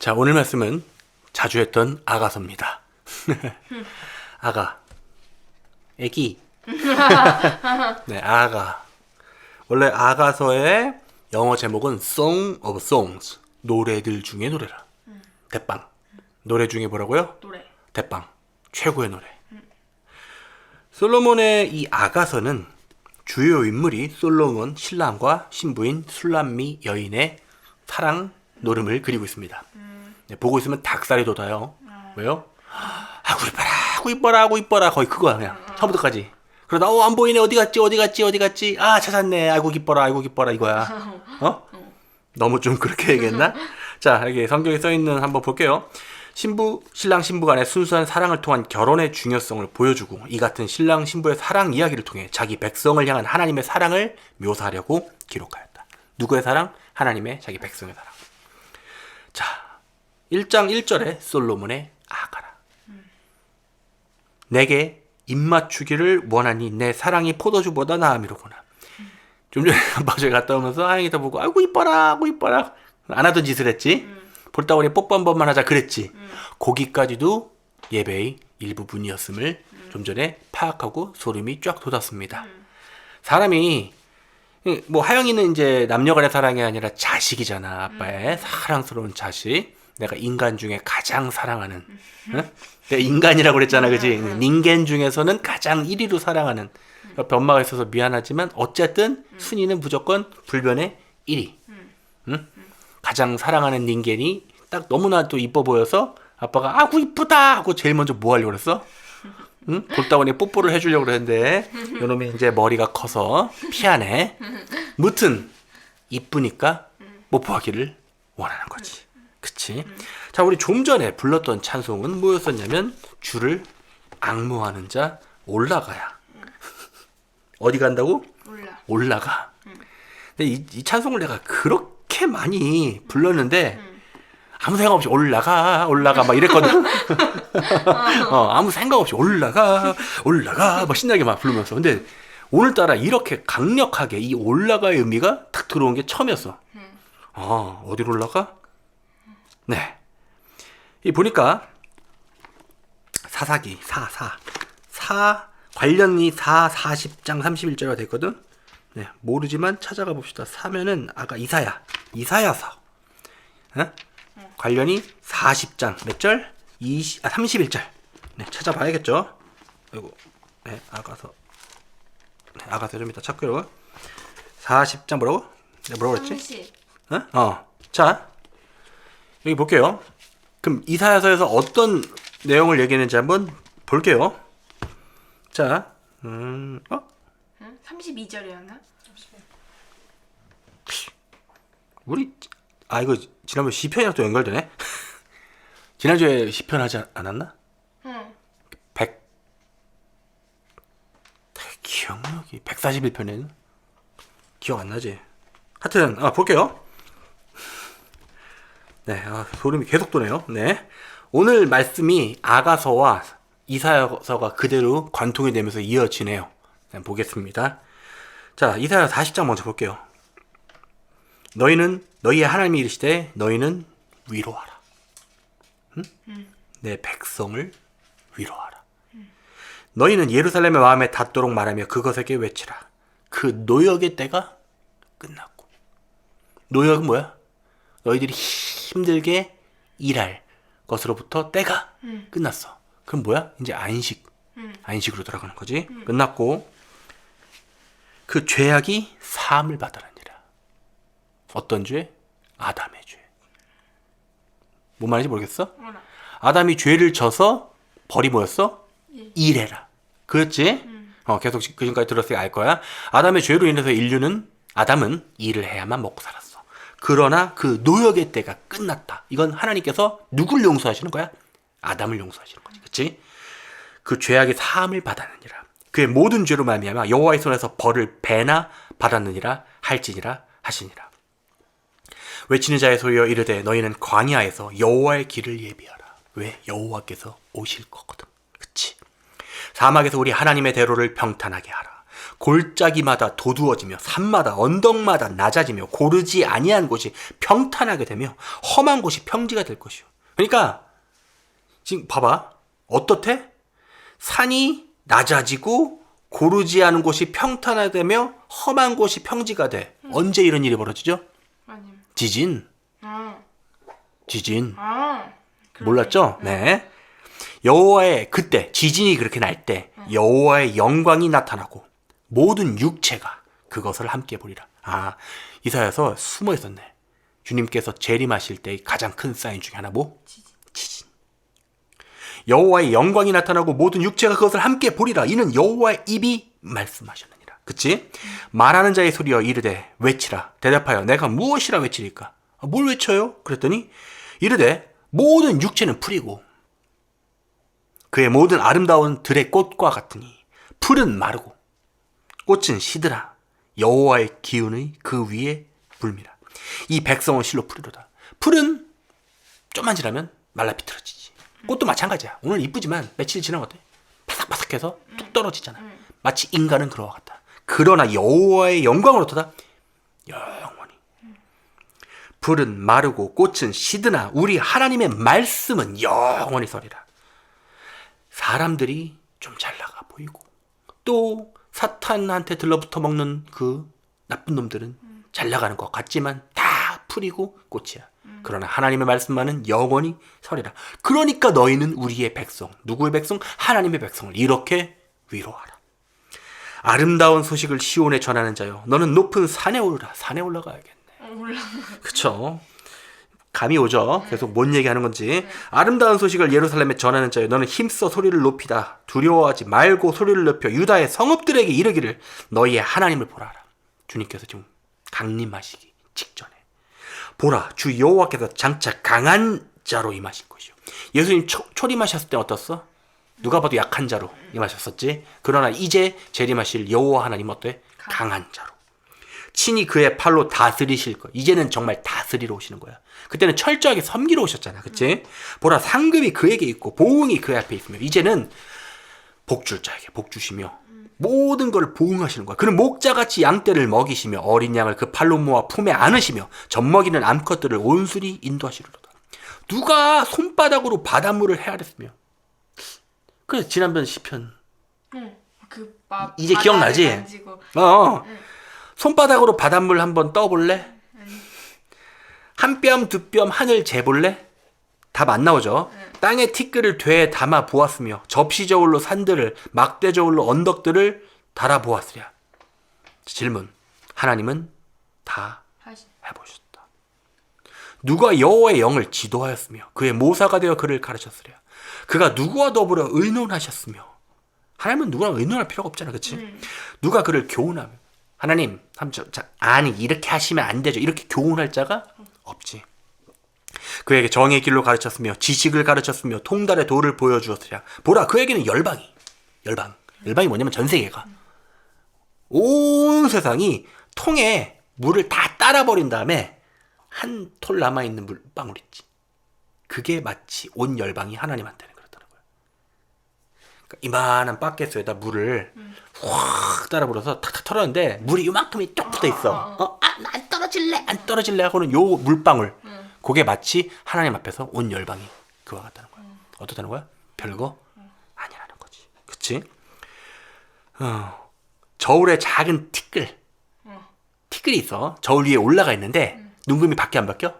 자, 오늘 말씀은 자주 했던 아가서입니다. 아가. 애기. 네, 아가. 원래 아가서의 영어 제목은 Song of Songs. 노래들 중에 노래라. 대빵. 노래 중에 뭐라고요? 노래. 대빵. 최고의 노래. 솔로몬의 이 아가서는 주요 인물이 솔로몬 신랑과 신부인 술람미 여인의 사랑 노름을 그리고 있습니다. 네, 보고 있으면 닭살이 돋아요. 왜요? 아구 이뻐라, 아구 이뻐라, 아구 이뻐라. 거의 그거야 그냥 처음부터까지. 그러다 안 보이네. 어디 갔지, 어디 갔지, 어디 갔지. 아, 찾았네. 아이고 기뻐라, 아이고 기뻐라 이거야. 어? 너무 좀 그렇게 얘기했나? 자, 여기 성경에 써있는 한번 볼게요. 신랑 신부 간의 순수한 사랑을 통한 결혼의 중요성을 보여주고, 이 같은 신랑 신부의 사랑 이야기를 통해 자기 백성을 향한 하나님의 사랑을 묘사하려고 기록하였다. 누구의 사랑? 하나님의 자기 백성의 사랑. 자, 1장 1절에 솔로몬의 아가라. 내게 입맞추기를 원하니 내 사랑이 포도주보다 나음이로구나. 좀 전에 마저에 갔다 오면서 하영이다 보고 아이고 이뻐라, 아이고 이뻐라. 안 하던 짓을 했지. 볼다 보니 뽀뽀 한 번만 하자 그랬지. 거기까지도 예배의 일부분이었음을 좀 전에 파악하고 소름이 쫙 돋았습니다. 사람이 뭐 하영이는 이제 남녀간의 사랑이 아니라 자식이잖아. 아빠의 사랑스러운 자식. 내가 인간 중에 가장 사랑하는. 응? 내가 인간이라고 그랬잖아, 그지? 닌겐 중에서는 가장 1위로 사랑하는. 옆에 엄마가 있어서 미안하지만 어쨌든 순위는 무조건 불변의 1위. 응? 가장 사랑하는 닌겐이 딱 너무나도 이뻐 보여서 아빠가 아구 이쁘다 하고 제일 먼저 뭐 하려고 그랬어? 응? 볼다 보니 뽀뽀를 해주려고 그랬는데 요놈이 이제 머리가 커서 피하네. 무튼 이쁘니까 뽀뽀하기를 원하는 거지. 그치? 자, 우리 좀 전에 불렀던 찬송은 뭐였었냐면 주를 앙모하는 자 올라가야. 어디 간다고? 올라가. 근데 이 찬송을 내가 그렇게 많이 불렀는데 아무 생각 없이 올라가 막 이랬거든. 아무 생각 없이 올라가 막 신나게 막 부르면서. 근데 오늘따라 이렇게 강력하게 이 올라가의 의미가 탁 들어온 게 처음이었어. 어디로 올라가? 네. 이 보니까 사사기 관련이 40장 31절가 됐거든. 네, 모르지만 찾아가 봅시다. 사면은 아까 이사야서. 어? 관련이 40장 몇 절? 31절. 네, 찾아봐야겠죠. 아이고. 네, 아가서 좀 이따 찾고요. 40장 뭐라고? 네, 뭐라고 그랬지? 30. 자, 여기 볼게요. 그럼 이사야서에서 어떤 내용을 얘기했는지 한번 볼게요. 자, 32절이었나? 이거 지난번 시편이랑 또 연결되네. 지난주에 시편 하지 않았나? 응. 기억력이 141편에는 기억 안 나지. 하여튼 볼게요. 네, 소름이 계속 돋네요. 네, 오늘 말씀이 아가서와 이사야서가 그대로 관통이 되면서 이어지네요. 네, 보겠습니다. 자, 이사야 40장 먼저 볼게요. 너희의 하나님이 이르시되 너희는 위로하라. 내 백성을 위로하라. 너희는 예루살렘의 마음에 닿도록 말하며 그것에게 외치라. 그 노역의 때가 끝났고. 노역은 뭐야? 너희들이 힘들게 일할 것으로부터 때가 끝났어. 그럼 뭐야? 이제 안식으로 들어가는 거지. 끝났고 그 죄악이 사함을 받으라니라. 어떤 죄? 아담의 죄. 뭔 말인지 모르겠어? 아담이 죄를 져서 벌이 뭐였어? 일해라. 그렇지? 계속 그 지금까지 들었으니까 알 거야. 아담의 죄로 인해서 아담은 일을 해야만 먹고 살았어. 그러나 그 노역의 때가 끝났다. 이건 하나님께서 누굴 용서하시는 거야? 아담을 용서하시는 거지. 그렇지? 그 죄악의 사함을 받았느니라. 그의 모든 죄로 말미암아 여호와의 손에서 벌을 배나 받았느니라 할지니라 하시니라. 외치는 자의 소리여 이르되 너희는 광야에서 여호와의 길을 예비하라. 왜? 여호와께서 오실 거거든. 그치? 사막에서 우리 하나님의 대로를 평탄하게 하라. 골짜기마다 도두어지며 산마다 언덕마다 낮아지며 고르지 아니한 곳이 평탄하게 되며 험한 곳이 평지가 될 것이요. 그러니까 지금 봐봐. 어떻대? 산이 낮아지고 고르지 않은 곳이 평탄하게 되며 험한 곳이 평지가 돼. 언제 이런 일이 벌어지죠? 아니면. 지진. 지진. 그러네. 몰랐죠? 네. 여호와의 그때 지진이 그렇게 날 때 여호와의 영광이 나타나고 모든 육체가 그것을 함께 보리라. 이사야서 숨어 있었네. 주님께서 재림하실 때의 가장 큰 사인 중에 하나 뭐? 지진. 여호와의 영광이 나타나고 모든 육체가 그것을 함께 보리라. 이는 여호와의 입이 말씀하셨느니라. 그치? 말하는 자의 소리여 이르되 외치라. 대답하여 내가 무엇이라 외치리까? 뭘 외쳐요? 그랬더니 이르되 모든 육체는 풀이고 그의 모든 아름다운 들의 꽃과 같으니 풀은 마르고 꽃은 시드라. 여호와의 기운의 그 위에 불미라. 이 백성은 실로 풀이로다. 풀은 좀만 지나면 말라 비틀어지지. 꽃도 마찬가지야. 오늘 이쁘지만 며칠 지나면 어때? 바삭바삭해서 뚝 떨어지잖아. 마치 인간은 그와 같다. 그러나 여호와의 영광으로도다 영원히. 풀은 마르고 꽃은 시드나 우리 하나님의 말씀은 영원히 서리라. 사람들이 좀 잘 나가 보이고 또 사탄한테 들러붙어 먹는 그 나쁜 놈들은 잘 나가는 것 같지만 다 풀이고 꽃이야. 그러나 하나님의 말씀만은 영원히 서리라. 그러니까 너희는 우리의 백성, 누구의 백성? 하나님의 백성을 이렇게 위로하라. 아름다운 소식을 시온에 전하는 자여, 너는 높은 산에 오르라. 산에 올라가야겠네. 그쵸? 감이 오죠? 계속 뭔 얘기하는 건지. 아름다운 소식을 예루살렘에 전하는 자여, 너는 힘써 소리를 높이다. 두려워하지 말고 소리를 높여 유다의 성읍들에게 이르기를 너희의 하나님을 보라라. 주님께서 지금 강림하시기 직전에 보라, 주 여호와께서 장차 강한 자로 임하실 것이요. 예수님 초림하셨을 때 어떻어? 누가 봐도 약한 자로 임하셨었지. 그러나 이제 재림하실 여호와 하나님 어때? 강한 자로. 친히 그의 팔로 다스리실 거. 이제는 정말 다스리러 오시는 거야. 그때는 철저하게 섬기러 오셨잖아. 그치? 보라, 상급이 그에게 있고 보응이 그 앞에 있으며 이제는 복줄 자에게 복 주시며 모든 걸 보응하시는 거야. 그는 목자같이 양떼를 먹이시며 어린 양을 그 팔로 모아 품에 안으시며 젖먹이는 암컷들을 온순히 인도하시리로다. 누가 손바닥으로 바닷물을 헤아렸으며. 그래, 지난번 시편 이제 기억나지? 손바닥으로 바닷물 한번 떠볼래? 한 뼘 두 뼘 하늘 재볼래? 답 안 나오죠. 땅에 티끌을 되에 담아 보았으며 접시 저울로 산들을 막대 저울로 언덕들을 달아 보았으랴. 질문. 하나님은 다 해보셨다. 누가 여호와의 영을 지도하였으며 그의 모사가 되어 그를 가르쳤으랴. 그가 누구와 더불어 의논하셨으며. 하나님은 누구랑 의논할 필요가 없잖아. 그치? 누가 그를 교훈하며. 하나님, 아니 이렇게 하시면 안 되죠. 이렇게 교훈할 자가 없지. 그에게 정의 길로 가르쳤으며 지식을 가르쳤으며 통달의 도를 보여주었으랴. 보라, 그에게는 열방이 뭐냐면 전 세계가 온 세상이 통에 물을 다 따라버린 다음에 한 톨 남아있는 물방울 있지. 그게 마치 온 열방이 하나님한테는 그렇다는 거야. 그러니까 이만한 바켓에다 물을 확 따라버려서 탁탁 털었는데 물이 요만큼이 쭉 붙어있어. 안 떨어질래 하고는 요 물방울, 그게 마치 하나님 앞에서 온 열방이 그와 같다는 거야. 어떻다는 거야? 별거 아니라는 거지. 그치? 저울에 작은 티끌이 있어. 저울 위에 올라가 있는데 눈금이 밖에 안 바뀌어?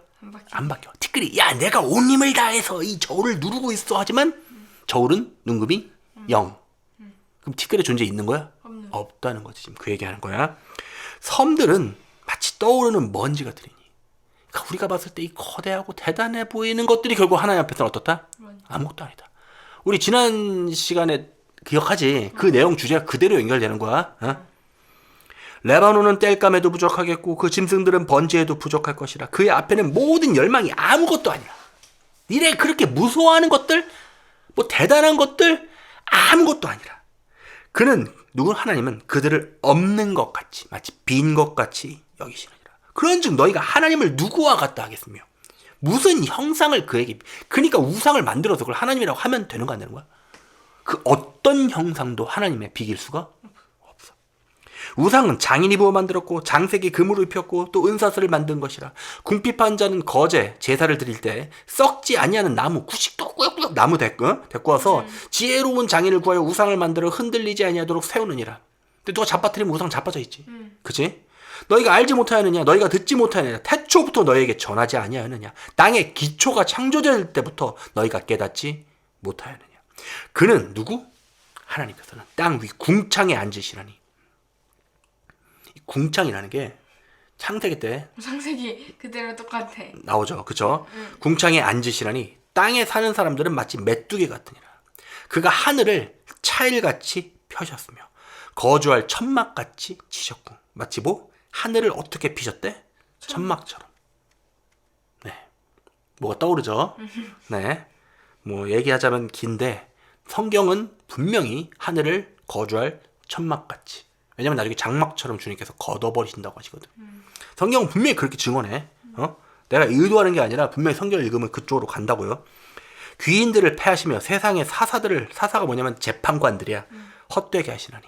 안 바뀌어. 티끌이 야, 내가 온 힘을 다해서 이 저울을 누르고 있어 하지만 저울은 눈금이 0. 그럼 티끌의 존재 있는 거야? 없다는 거지. 지금 그 얘기하는 거야. 섬들은 마치 떠오르는 먼지 같으니. 그러니까 우리가 봤을 때 이 거대하고 대단해 보이는 것들이 결국 하나님 앞에서는 어떻다? 아무것도 아니다. 우리 지난 시간에 기억하지? 그 내용 주제가 그대로 연결되는 거야. 레바논은 땔감에도 부족하겠고 그 짐승들은 번제에도 부족할 것이라. 그의 앞에는 모든 열망이 아무것도 아니라. 니네 그렇게 무서워하는 것들, 뭐 대단한 것들 아무것도 아니라. 그는 하나님은 그들을 없는 것 같이 마치 빈 것 같이 여기시느니라. 그런즉 너희가 하나님을 누구와 같다 하겠으며 무슨 형상을 그에게, 그러니까 우상을 만들어서 그걸 하나님이라고 하면 되는 거 안 되는 거야? 그 어떤 형상도 하나님의 비길 수가 없어. 우상은 장인이 부어 만들었고 장색이 금으로 입혔고 또 은사슬을 만든 것이라. 궁핍한 자는 거제 제사를 드릴 때 썩지 아니하는 나무 구식도 꾸역꾸역 나무 데리고 와서 지혜로운 장인을 구하여 우상을 만들어 흔들리지 아니하도록 세우느니라. 근데 누가 잡아뜨리면 우상 자빠져 있지. 그치? 너희가 알지 못하였느냐? 너희가 듣지 못하였느냐? 태초부터 너희에게 전하지 아니하였느냐? 땅의 기초가 창조될 때부터 너희가 깨닫지 못하였느냐? 그는 누구? 하나님께서는 땅 위 궁창에 앉으시라니. 궁창이라는 게 창세기 때 창세기 그대로 똑같아. 나오죠. 그쵸? 궁창에 앉으시라니 땅에 사는 사람들은 마치 메뚜기 같으니라. 그가 하늘을 차일같이 펴셨으며 거주할 천막같이 치셨고. 마치 뭐? 하늘을 어떻게 피셨대? 천막처럼. 네. 뭐가 떠오르죠? 네. 뭐 얘기하자면 긴데 성경은 분명히 하늘을 거주할 천막같이. 왜냐면 나중에 장막처럼 주님께서 걷어버리신다고 하시거든. 성경은 분명히 그렇게 증언해. 내가 의도하는 게 아니라 분명히 성경을 읽으면 그쪽으로 간다고요. 귀인들을 패하시며 세상의 사사가 뭐냐면 재판관들이야. 헛되게 하시나니.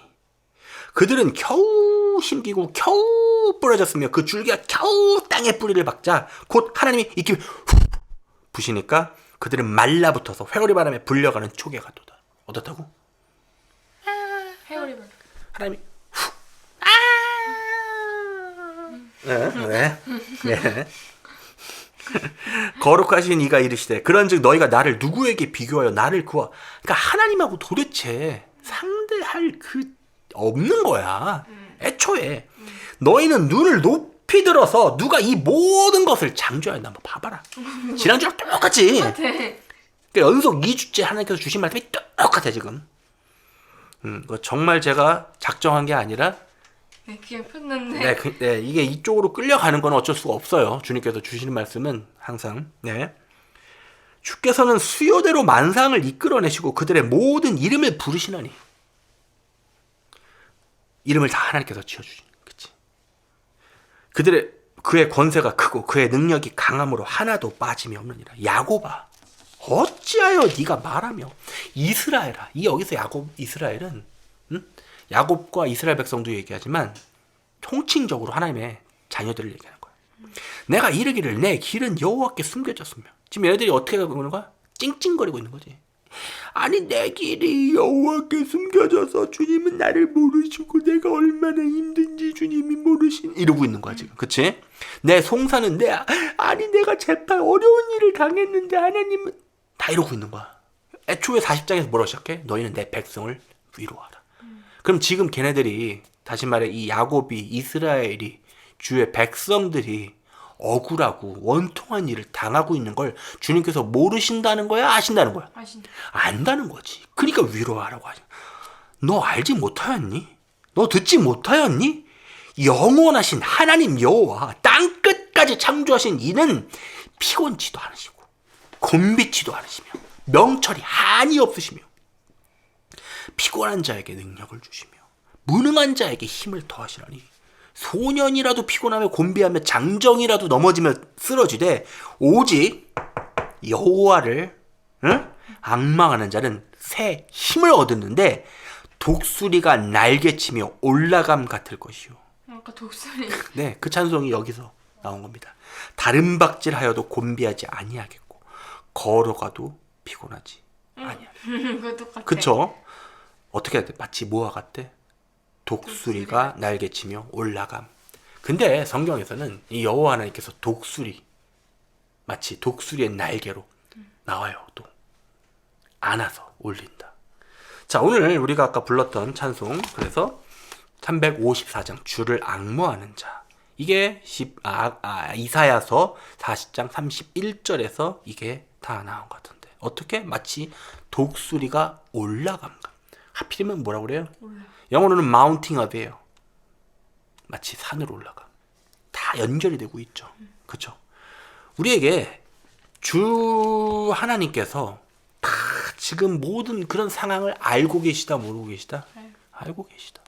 그들은 겨우 힘기고 겨우 부러졌으며 그 줄기가 겨우 땅에 뿌리를 박자 곧 하나님이 이 기회 후 부시니까 그들은 말라붙어서 회오리 바람에 불려가는 초계 같도다. 어떻다고? 회오리 불. 하나님이 네. 거룩하신 이가 이르시되 그런즉 너희가 나를 누구에게 비교하여 나를 구하. 그러니까 하나님하고 도대체 상대할 그 없는 거야. 애초에 너희는 눈을 높이 들어서 누가 이 모든 것을 창조하였나 한번 봐봐라. 지난주랑 똑같지. 같아. 그러니까 연속 2주째 하나님께서 주신 말씀이 똑같아 지금. 정말 제가 작정한 게 아니라 네, 그냥 폈는데. 네, 이게 이쪽으로 끌려가는 건 어쩔 수가 없어요. 주님께서 주시는 말씀은 항상. 네. 주께서는 수요대로 만상을 이끌어내시고 그들의 모든 이름을 부르시나니. 이름을 다 하나님께서 지어주신. 그치? 그의 권세가 크고 그의 능력이 강함으로 하나도 빠짐이 없느니라. 야곱아, 어찌하여 네가 말하며 이스라엘아. 이 여기서 이스라엘은 야곱과 이스라엘 백성도 얘기하지만 총칭적으로 하나님의 자녀들을 얘기하는 거야. 내가 이르기를 내 길은 여호와께 숨겨졌으며. 지금 얘네들이 어떻게 하고 있는 거야? 찡찡거리고 있는 거지. 아니 내 길이 여호와께 숨겨져서 주님은 나를 모르시고 내가 얼마나 힘든지 주님이 모르신 이러고 있는 거야 지금. 그치? 내 송사는 내가 어려운 일을 당했는데 하나님은 다 이러고 있는 거야. 애초에 40장에서 뭐라고 시작해? 너희는 내 백성을 위로하라. 그럼 지금 걔네들이 다시 말해 이 야곱이 이스라엘이 주의 백성들이 억울하고 원통한 일을 당하고 있는 걸 주님께서 모르신다는 거야? 아신다는 거야? 안다는 거지. 그러니까 위로하라고 하죠. 너 알지 못하였니? 너 듣지 못하였니? 영원하신 하나님 여호와 땅 끝까지 창조하신 이는 피곤치도 않으시고 곤비치도 않으시며 명철이 한이 없으시며 피곤한 자에게 능력을 주시며 무능한 자에게 힘을 더하시라니. 소년이라도 피곤하며 곤비하며 장정이라도 넘어지며 쓰러지되 오직 여호와를 앙망하는 자는 새 힘을 얻었는데 독수리가 날개치며 올라감 같을 것이요. 아까 독수리. 네, 그 찬송이 여기서 나온 겁니다. 다른 박질하여도 곤비하지 아니하겠고 걸어가도 피곤하지 아니하겠고. 그거 똑같아. 그쵸? 어떻게 해야 돼? 마치 뭐와 같대? 독수리가 날개치며 올라감. 근데 성경에서는 이 여호와 하나님께서 독수리, 마치 독수리의 날개로 나와요. 또 안아서 올린다. 자, 오늘 우리가 아까 불렀던 찬송, 그래서 354장 주를 앙모하는 자. 이게 이사야서 40장 31절에서 이게 다 나온 것 같은데 어떻게? 마치 독수리가 올라감가. 하필이면 뭐라고 그래요? 영어로는 mounting up이에요. 마치 산으로 올라가. 다 연결이 되고 있죠. 그렇죠? 우리에게 주 하나님께서 다 지금 모든 그런 상황을 알고 계시다, 모르고 계시다? 알고 계시다.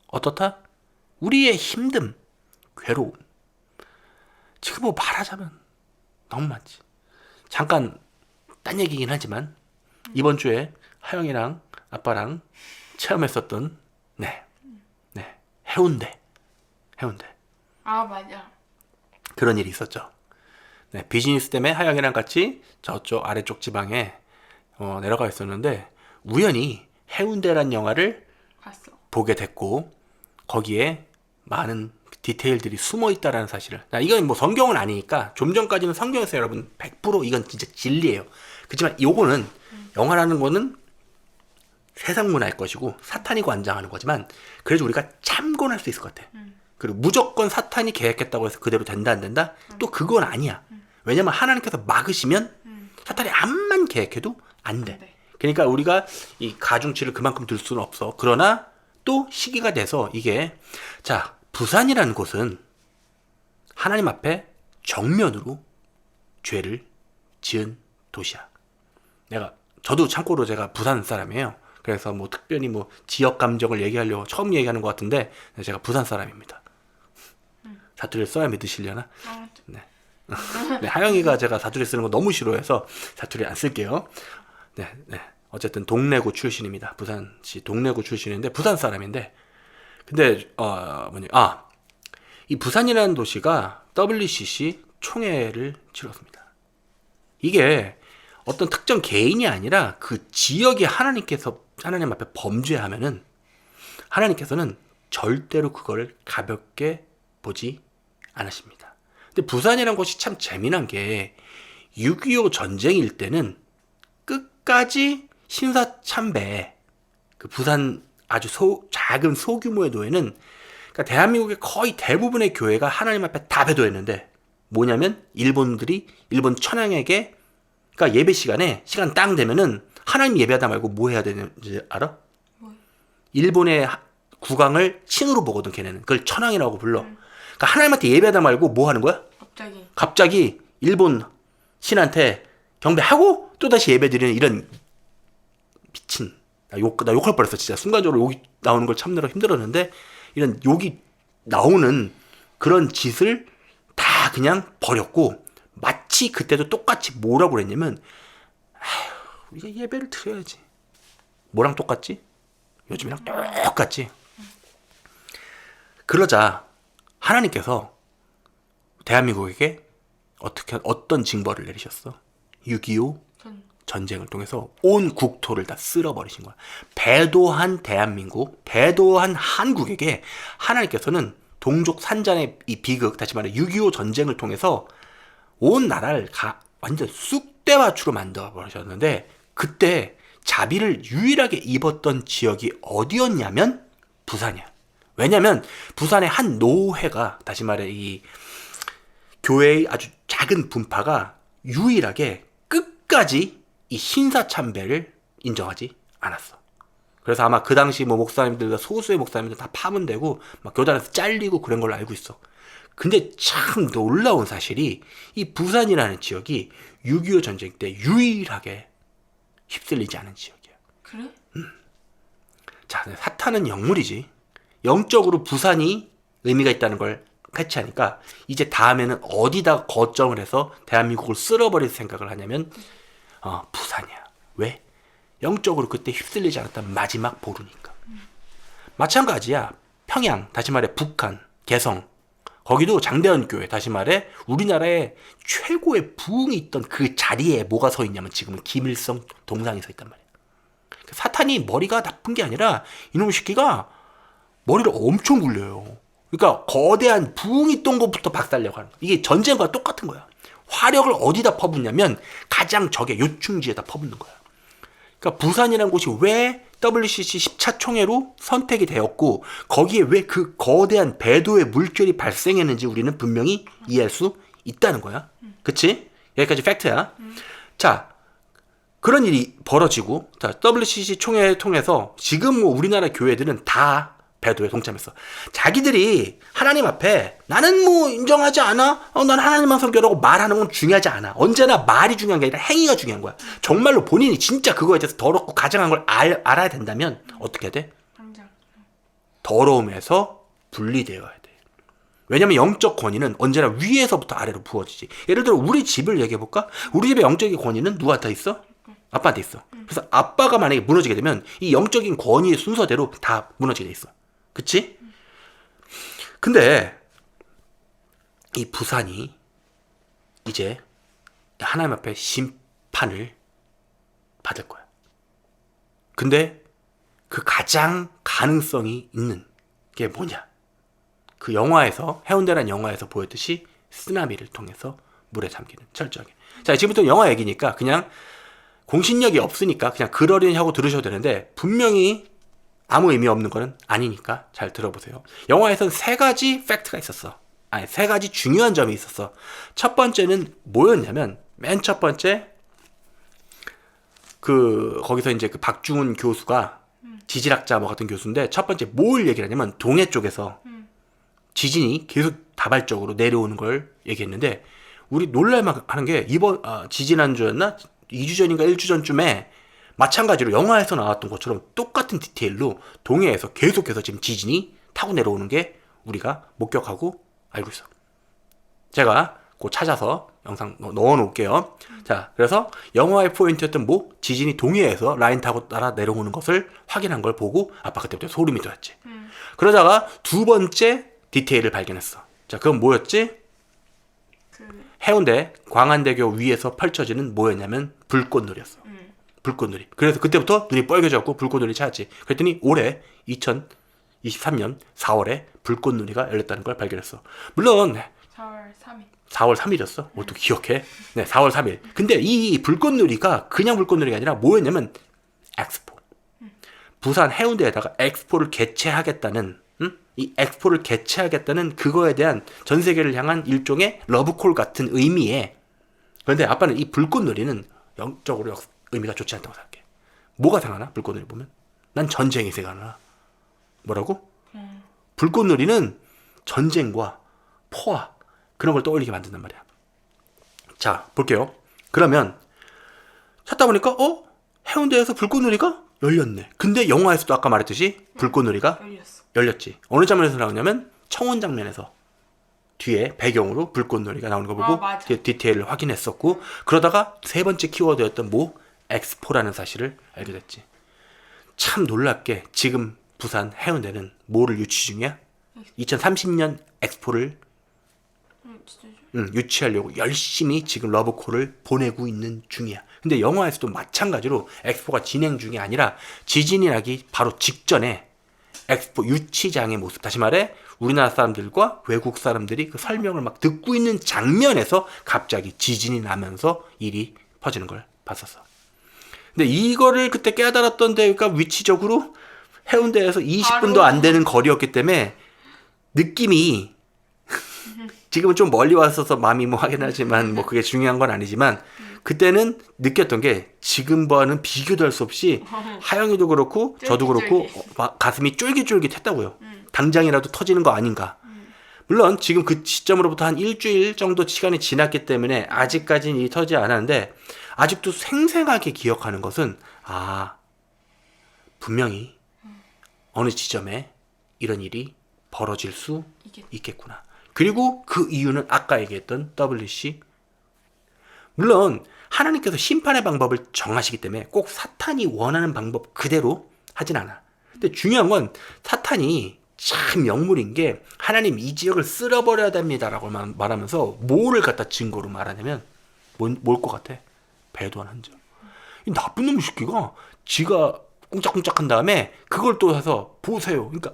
어떻다? 우리의 힘듦, 괴로움. 지금 뭐 말하자면 너무 많지. 잠깐 딴 얘기긴 하지만 이번 주에 하영이랑 아빠랑 체험했었던 해운대. 아 맞아. 그런 일이 있었죠. 네, 비즈니스 때문에 하영이랑 같이 저쪽 아래쪽 지방에 내려가 있었는데 우연히 해운대란 영화를 봤어. 보게 됐고 거기에 많은 디테일들이 숨어 있다라는 사실을. 이건 뭐 성경은 아니니까 좀 전까지는 성경에서 여러분 100% 이건 진짜 진리예요. 그렇지만 요거는 영화라는 거는 세상 문화일 것이고 사탄이 관장하는 거지만 그래도 우리가 참고할 수 있을 것 같아. 그리고 무조건 사탄이 계획했다고 해서 그대로 된다 안 된다? 또 그건 아니야. 왜냐면 하나님께서 막으시면 사탄이 암만 계획해도 안 돼. 네. 그러니까 우리가 이 가중치를 그만큼 들 수는 없어. 그러나 또 시기가 돼서 이게 자 부산이라는 곳은 하나님 앞에 정면으로 죄를 지은 도시야. 저도 참고로 제가 부산 사람이에요. 그래서 뭐 특별히 뭐 지역 감정을 얘기하려고 처음 얘기하는 것 같은데 제가 부산 사람입니다. 사투리를 써야 믿으시려나? 아, 네. 네, 하영이가 제가 사투리 쓰는 거 너무 싫어해서 사투리 안 쓸게요. 네. 어쨌든 동래구 출신입니다. 부산시 동래구 출신인데 부산 사람인데 근데 이 부산이라는 도시가 WCC 총회를 치렀습니다. 이게 어떤 특정 개인이 아니라 그 지역이 하나님 앞에 범죄하면은 하나님께서는 절대로 그걸 가볍게 보지 않으십니다. 근데 부산이라는 곳이 참 재미난 게 6.25 전쟁일 때는 끝까지 신사참배 그 부산 아주 작은 소규모의 교회는 그러니까 대한민국의 거의 대부분의 교회가 하나님 앞에 다 배도했는데 뭐냐면 일본 천황에게 그러니까 예배 시간 땅 되면은 하나님 예배하다 말고 뭐 해야 되는지 알아? 뭐? 일본의 국왕을 신으로 보거든 걔네는. 그걸 천황이라고 불러. 그러니까 하나님한테 예배하다 말고 뭐 하는 거야? 갑자기 일본 신한테 경배하고 또다시 예배드리는 이런 미친 나 욕할 뻔했어 진짜. 순간적으로 욕이 나오는 걸 참느라 힘들었는데 이런 욕이 나오는 그런 짓을 다 그냥 버렸고 마치 그때도 똑같이 뭐라고 그랬냐면 우리가 예배를 드려야지. 뭐랑 똑같지? 요즘이랑 똑같지. 그러자 하나님께서 대한민국에게 어떤 징벌을 내리셨어? 6.25 전쟁을 통해서 온 국토를 다 쓸어버리신 거야. 배도한 대한민국, 배도한 한국에게 하나님께서는 동족 산잔의 이 비극, 다시 말해 6.25 전쟁을 통해서 온 나라를 완전 쑥대밭으로 만들어버리셨는데 그때 자비를 유일하게 입었던 지역이 어디였냐면 부산이야. 왜냐면 부산의 한 노회가 다시 말해 이 교회의 아주 작은 분파가 유일하게 끝까지 이 신사참배를 인정하지 않았어. 그래서 아마 그 당시 뭐 목사님들, 소수의 목사님들 다 파문되고 막 교단에서 잘리고 그런 걸로 알고 있어. 근데 참 놀라운 사실이 이 부산이라는 지역이 6.25 전쟁 때 유일하게 휩쓸리지 않은 지역이야. 그래? 자, 사탄은 영물이지. 영적으로 부산이 의미가 있다는 걸 캐치하니까 이제 다음에는 어디다 거점을 해서 대한민국을 쓸어버릴 생각을 하냐면 부산이야. 왜? 영적으로 그때 휩쓸리지 않았던 마지막 보루니까. 마찬가지야. 평양, 다시 말해 북한, 개성. 거기도 장대현 교회, 다시 말해 우리나라에 최고의 부흥이 있던 그 자리에 뭐가 서 있냐면 지금은 김일성 동상이 서 있단 말이야. 사탄이 머리가 나쁜 게 아니라 이놈의 새끼가 머리를 엄청 굴려요. 그러니까 거대한 부흥이 있던 것부터 박살내고 하는 거야. 이게 전쟁과 똑같은 거야. 화력을 어디다 퍼붓냐면 가장 적의 요충지에다 퍼붓는 거야. 그러니까 부산이라는 곳이 왜 WCC 10차 총회로 선택이 되었고 거기에 왜 그 거대한 배도의 물결이 발생했는지 우리는 분명히 이해할 수 있다는 거야. 그치? 여기까지 팩트야. 자, 그런 일이 벌어지고 자, WCC 총회를 통해서 지금 뭐 우리나라 교회들은 다 배도에 동참했어. 자기들이 하나님 앞에 나는 뭐 인정하지 않아. 난 하나님만 섬겨라고 말하는 건 중요하지 않아. 언제나 말이 중요한 게 아니라 행위가 중요한 거야. 정말로 본인이 진짜 그거에 대해서 더럽고 가증한 걸 알아야 된다면 어떻게 해야 돼? 당장. 더러움에서 분리되어야 돼. 왜냐면 영적 권위는 언제나 위에서부터 아래로 부어지지. 예를 들어 우리 집을 얘기해볼까? 우리 집의 영적인 권위는 누구한테 있어? 아빠한테 있어. 그래서 아빠가 만약에 무너지게 되면 이 영적인 권위의 순서대로 다 무너지게 돼 있어. 그치? 근데 이 부산이 이제 하나님 앞에 심판을 받을 거야. 근데 그 가장 가능성이 있는 게 뭐냐? 그 영화에서, 해운대라는 영화에서 보였듯이 쓰나미를 통해서 물에 잠기는, 철저하게. 자, 지금부터 영화 얘기니까 그냥 공신력이 없으니까 그냥 그러려니 하고 들으셔도 되는데, 분명히 아무 의미 없는 거는 아니니까 잘 들어보세요. 영화에선 세 가지 팩트가 있었어. 아니, 세 가지 중요한 점이 있었어. 첫 번째는 뭐였냐면, 맨 첫 번째, 거기서 이제 그 박중훈 교수가 지질학자 뭐 같은 교수인데, 첫 번째 뭘 얘기를 하냐면, 동해 쪽에서 지진이 계속 다발적으로 내려오는 걸 얘기했는데, 우리 놀랄만 하는 게, 지지난주였나? 2주 전인가 1주 전쯤에 마찬가지로 영화에서 나왔던 것처럼 똑같은 디테일로 동해에서 계속해서 지금 지진이 타고 내려오는 게 우리가 목격하고 알고 있어. 제가 곧 찾아서 영상 넣어 놓을게요. 자, 그래서 영화의 포인트였던 지진이 동해에서 라인 타고 따라 내려오는 것을 확인한 걸 보고 아빠 그때부터 소름이 돋았지. 그러다가 두 번째 디테일을 발견했어. 자, 그건 뭐였지? 해운대 광안대교 위에서 펼쳐지는 뭐였냐면 불꽃놀이였어. 불꽃놀이. 그래서 그때부터 눈이 뻘개졌고 불꽃놀이 찾았지. 그랬더니 올해 2023년 4월에 불꽃놀이가 열렸다는 걸 발견했어. 물론 4월 3일. 4월 3일이었어. 또 기억해. 네, 4월 3일. 근데 이 불꽃놀이가 그냥 불꽃놀이가 아니라 뭐였냐면 엑스포. 부산 해운대에다가 엑스포를 개최하겠다는, 이 엑스포를 개최하겠다는 그거에 대한 전 세계를 향한 일종의 러브콜 같은 의미에. 그런데 아빠는 이 불꽃놀이는 영적으로 의미가 좋지 않다고 생각해. 뭐가 생각나? 불꽃놀이 보면? 난 전쟁이 생각나. 뭐라고? 불꽃놀이는 전쟁과 포화 그런 걸 떠올리게 만든단 말이야. 자, 볼게요. 그러면 찾다 보니까 해운대에서 불꽃놀이가 열렸네. 근데 영화에서도 아까 말했듯이 불꽃놀이가 열렸지. 어느 장면에서 나오냐면 청원 장면에서 뒤에 배경으로 불꽃놀이가 나오는 거 보고 디테일을 확인했었고, 그러다가 세 번째 키워드였던 엑스포라는 사실을 알게 됐지. 참 놀랍게 지금 부산 해운대는 뭐를 유치 중이야? 2030년 엑스포를 유치하려고 열심히 지금 러브콜을 보내고 있는 중이야. 근데 영화에서도 마찬가지로 엑스포가 진행 중이 아니라 지진이 나기 바로 직전에 엑스포 유치장의 모습, 다시 말해 우리나라 사람들과 외국 사람들이 그 설명을 막 듣고 있는 장면에서 갑자기 지진이 나면서 일이 퍼지는 걸 봤었어. 근데 이거를 그때 깨달았던 데가 위치적으로 해운대에서 20분도 안 되는 거리였기 때문에 느낌이 지금은 좀 멀리 왔어서 마음이 하긴 하지만 그게 중요한 건 아니지만, 그때는 느꼈던 게 지금과는 비교도 할 수 없이 하영이도 그렇고 저도 그렇고 가슴이 쫄깃쫄깃했다고요. 당장이라도 터지는 거 아닌가. 물론 지금 그 시점으로부터 한 일주일 정도 시간이 지났기 때문에 아직까지는 일이 터지지 않았는데, 아직도 생생하게 기억하는 것은 분명히 어느 지점에 이런 일이 벌어질 수 있겠구나. 그리고 그 이유는 아까 얘기했던 WC. 물론 하나님께서 심판의 방법을 정하시기 때문에 꼭 사탄이 원하는 방법 그대로 하진 않아. 근데 중요한 건 사탄이 참 영물인 게, 하나님 이 지역을 쓸어버려야 됩니다라고 말하면서 뭐를 갖다 증거로 말하냐면 뭘 것 같아? 배도한 한 점. 이 나쁜 놈의 새끼가 지가 꿍짝꿍짝 한 다음에 그걸 또 해서 보세요. 그러니까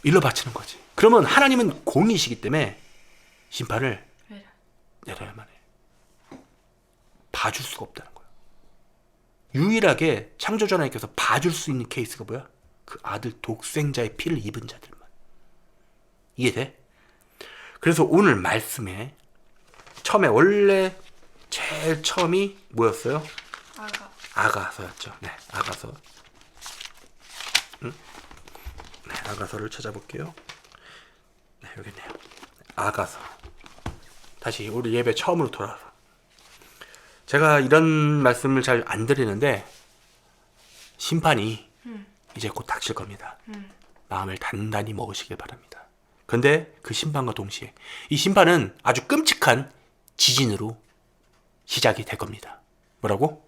일러 바치는 거지. 그러면 하나님은 공이시기 때문에 심판을 내려야만 해. 봐줄 수가 없다는 거야. 유일하게 창조주 하나님께서 봐줄 수 있는 케이스가 뭐야? 그 아들 독생자의 피를 입은 자들만. 이해돼? 그래서 오늘 말씀에 처음에 원래 제일 처음이 뭐였어요? 아가서였죠. 네, 아가서. 네, 아가서를 찾아볼게요. 네, 여기 있네요. 아가서. 다시 우리 예배 처음으로 돌아와서. 제가 이런 말씀을 잘 안 드리는데 심판이 이제 곧 닥칠 겁니다. 마음을 단단히 먹으시길 바랍니다. 근데 그 심판과 동시에 이 심판은 아주 끔찍한 지진으로 시작이 될 겁니다. 뭐라고?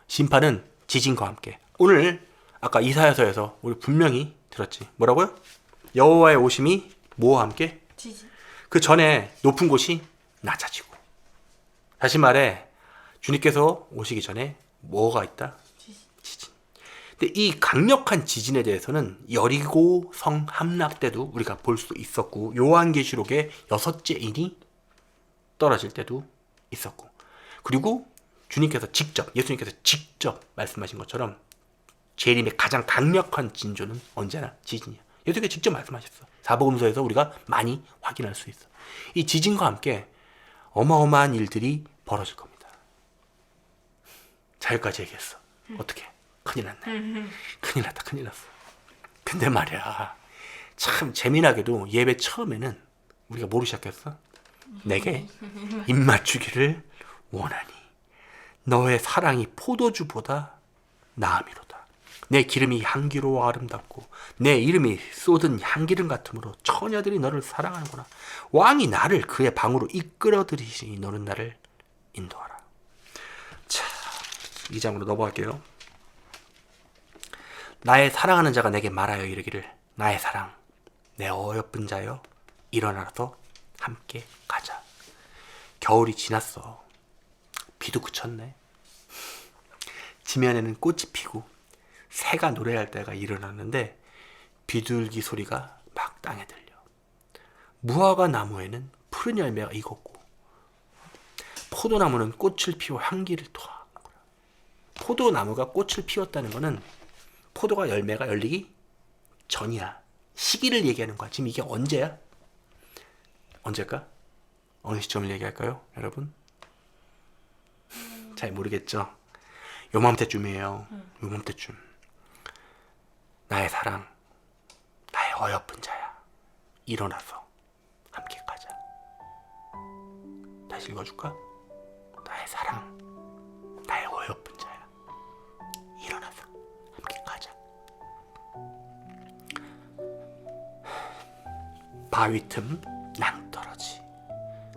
심판은 지진과 함께. 오늘 아까 이사야서에서 우리 분명히 들었지. 뭐라고요? 여호와의 오심이 뭐와 함께? 지지. 그 전에 높은 곳이 낮아지고. 다시 말해 주님께서 오시기 전에 뭐가 있다? 지지. 지진. 근데 이 강력한 지진에 대해서는 여리고 성 함락 때도 우리가 볼 수 있었고 요한계시록의 6째 인이 떨어질 때도 있었고 그리고 예수님께서 직접 말씀하신 것처럼 재림의 가장 강력한 징조는 언제나 지진이야. 예수님께서 직접 말씀하셨어. 사복음서에서 우리가 많이 확인할 수 있어. 이 지진과 함께 어마어마한 일들이 벌어질 겁니다. 자유까지 얘기했어. 어떻게? 큰일 났네. 큰일 났다. 큰일 났어. 근데 말이야. 참 재미나게도 예배 처음에는 우리가 뭐로 시작했어? 내게 입맞추기를 원하니 너의 사랑이 포도주보다 나음이로다. 내 기름이 향기로워 아름답고 내 이름이 쏟은 향기름 같으므로 처녀들이 너를 사랑하는구나. 왕이 나를 그의 방으로 이끌어들이시니 너는 나를 인도하라. 자, 2장으로 넘어갈게요. 나의 사랑하는 자가 내게 말하여 이르기를 나의 사랑 내 어여쁜 자여 일어나서 함께 가자. 겨울이 지났어. 비도 그쳤네. 지면에는 꽃이 피고 새가 노래할 때가 일어났는데 비둘기 소리가 막 땅에 들려. 무화과 나무에는 푸른 열매가 익었고 포도나무는 꽃을 피워 향기를 토하는 거야. 포도나무가 꽃을 피웠다는 거는 포도가 열매가 열리기 전이야. 시기를 얘기하는 거야. 지금 이게 언제야? 언제일까? 어느 시점을 얘기할까요, 여러분? 잘 모르겠죠? 요맘때쯤이에요. 요맘때쯤. 나의 사랑, 나의 어여쁜 자야. 일어나서 함께 가자. 다시 읽어줄까? 나의 사랑, 나의 어여쁜 자야. 일어나서 함께 가자. 바위 틈 낭떠러지.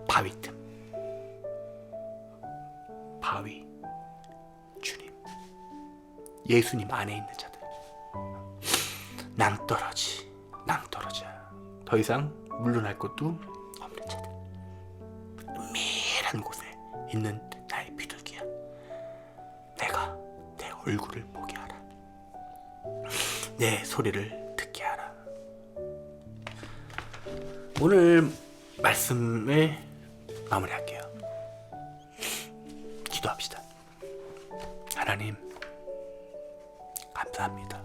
바위 틈. 바위. 주님. 예수님 안에 있는 자들. 낭떠러지. 낭떠러지야. 더 이상 물러날 것도 없는 자들. 은밀한 곳에 있는 나의 비둘기야. 내가 내 얼굴을 보게 하라. 내 소리를 듣게 하라. 오늘 말씀을 마무리할게요. 기도합시다. 하나님, 감사합니다.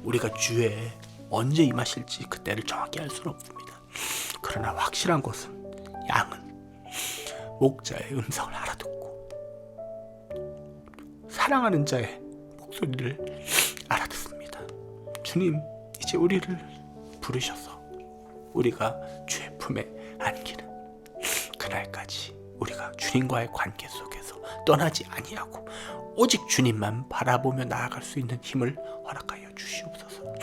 우리가 주에 언제 임하실지 그때를 정확히 알 수는 없습니다. 그러나 확실한 것은 양은 목자의 음성을 알아듣고 사랑하는 자의 목소리를 알아듣습니다. 주님, 이제 우리를 부르셔서 우리가 주의 품에 안기는 그날까지 우리가 주님과의 관계 속에서 떠나지 아니하고 오직 주님만 바라보며 나아갈 수 있는 힘을 허락하여 주시옵소서.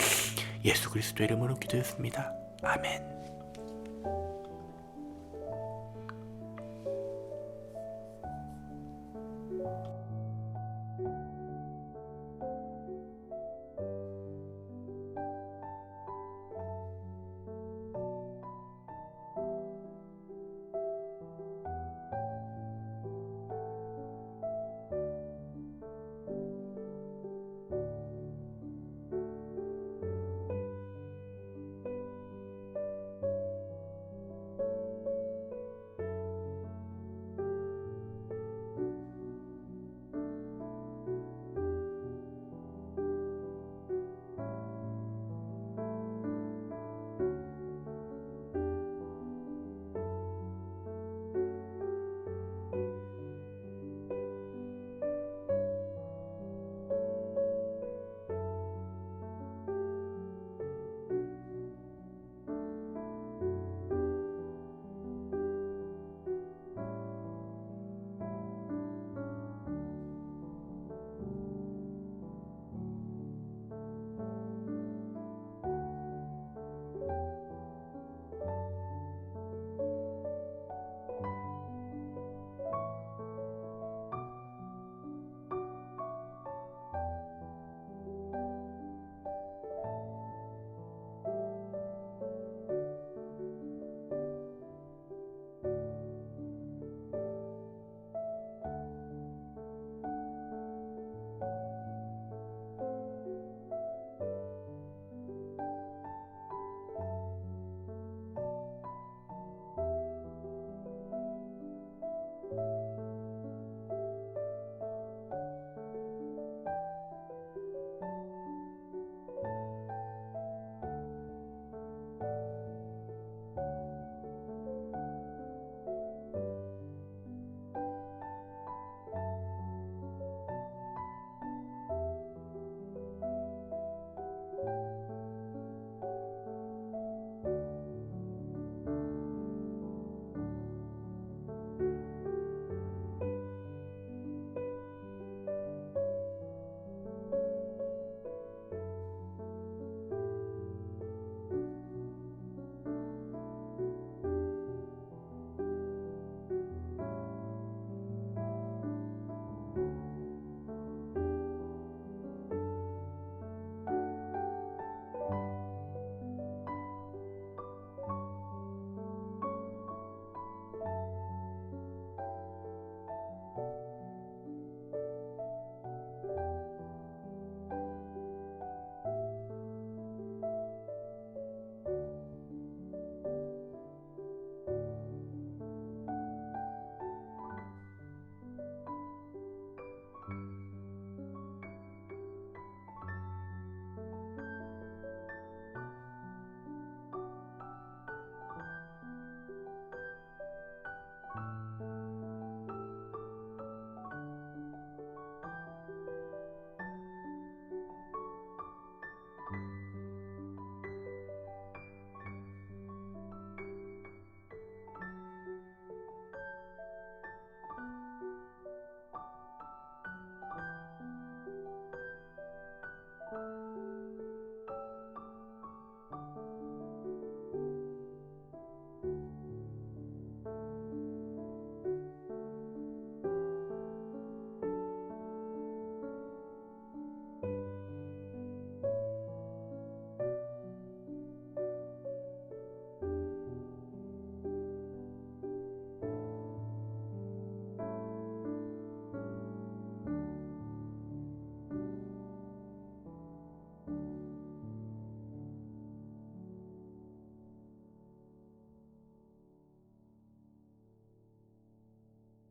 예수 그리스도 이름으로 기도했습니다. 아멘.